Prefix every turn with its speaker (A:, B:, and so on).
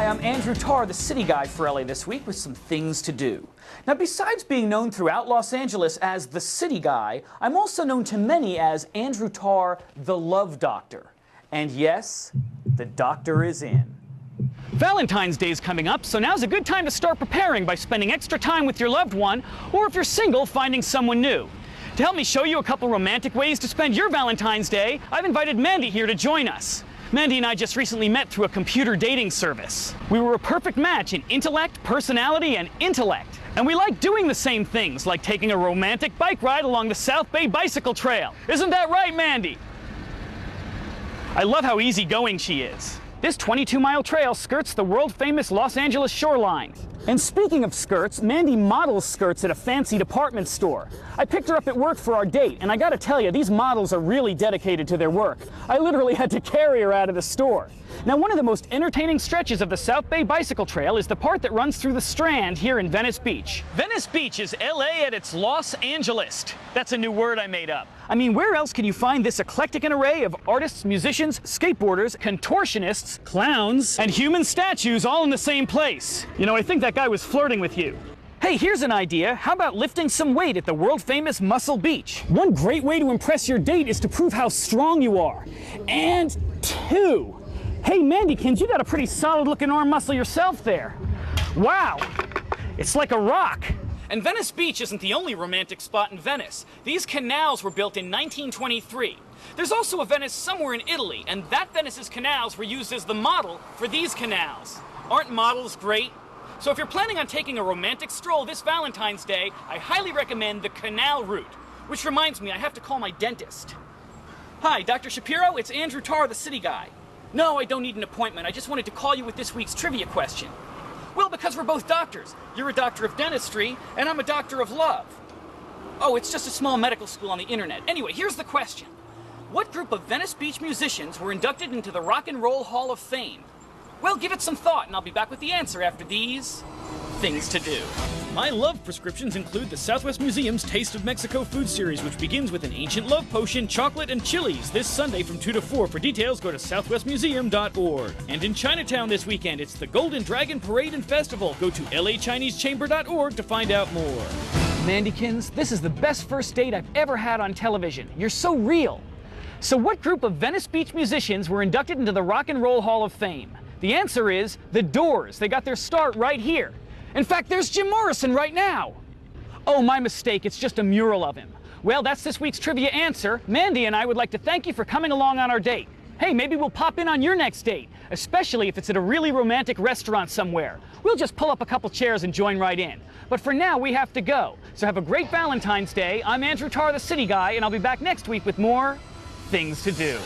A: Hi, I'm Andrew Tarr, the City Guy for LA this week with some things to do. Now, besides being known throughout Los Angeles as the City Guy, I'm also known to many as Andrew Tarr, the Love Doctor. And yes, the doctor is in. Valentine's Day is coming up, so now's a good time to start preparing by spending extra time with your loved one, or if you're single, finding someone new. To help me show you a couple romantic ways to spend your Valentine's Day, I've invited Mandy here to join us. Mandy and I just recently met through a computer dating service. We were a perfect match in intellect, personality, and intellect. And we like doing the same things, like taking a romantic bike ride along the South Bay Bicycle Trail. Isn't that right, Mandy? I love how easygoing she is. This 22-mile trail skirts the world-famous Los Angeles shoreline. And speaking of skirts, Mandy models skirts at a fancy department store. I picked her up at work for our date, and I gotta tell you, these models are really dedicated to their work. I literally had to carry her out of the store. Now, one of the most entertaining stretches of the South Bay Bicycle Trail is the part that runs through the Strand here in Venice Beach. Venice Beach is LA at its Los Angeles. That's a new word I made up. I mean, where else can you find this eclectic an array of artists, musicians, skateboarders, contortionists, clowns, and human statues all in the same place? You know, I think that guy was flirting with you. Hey, here's an idea. How about lifting some weight at the world-famous Muscle Beach? One great way to impress your date is to prove how strong you are. And two, hey, Mandy-kins, you got a pretty solid-looking arm muscle yourself there. Wow, it's like a rock. And Venice Beach isn't the only romantic spot in Venice. These canals were built in 1923. There's also a Venice somewhere in Italy, and that Venice's canals were used as the model for these canals. Aren't models great? So if you're planning on taking a romantic stroll this Valentine's Day, I highly recommend the canal route. Which reminds me, I have to call my dentist. Hi, Dr. Shapiro, it's Andrew Tarr, the City Guy. No, I don't need an appointment. I just wanted to call you with this week's trivia question. Well, because we're both doctors. You're a doctor of dentistry, and I'm a doctor of love. Oh, it's just a small medical school on the internet. Anyway, here's the question. What group of Venice Beach musicians were inducted into the Rock and Roll Hall of Fame? Well, give it some thought, and I'll be back with the answer after these things to do. My love prescriptions include the Southwest Museum's Taste of Mexico food series, which begins with an ancient love potion, chocolate, and chilies this Sunday from 2 to 4. For details, go to southwestmuseum.org. And in Chinatown this weekend, it's the Golden Dragon Parade and Festival. Go to lachinesechamber.org to find out more. Mandy-kins, this is the best first date I've ever had on television. You're so real. So what group of Venice Beach musicians were inducted into the Rock and Roll Hall of Fame? The answer is The Doors. They got their start right here. In fact, there's Jim Morrison right now. Oh, my mistake, it's just a mural of him. Well, that's this week's trivia answer. Mandy and I would like to thank you for coming along on our date. Hey, maybe we'll pop in on your next date, especially if it's at a really romantic restaurant somewhere. We'll just pull up a couple chairs and join right in. But for now, we have to go. So have a great Valentine's Day. I'm Andrew Tarr, the City Guy, and I'll be back next week with more things to do.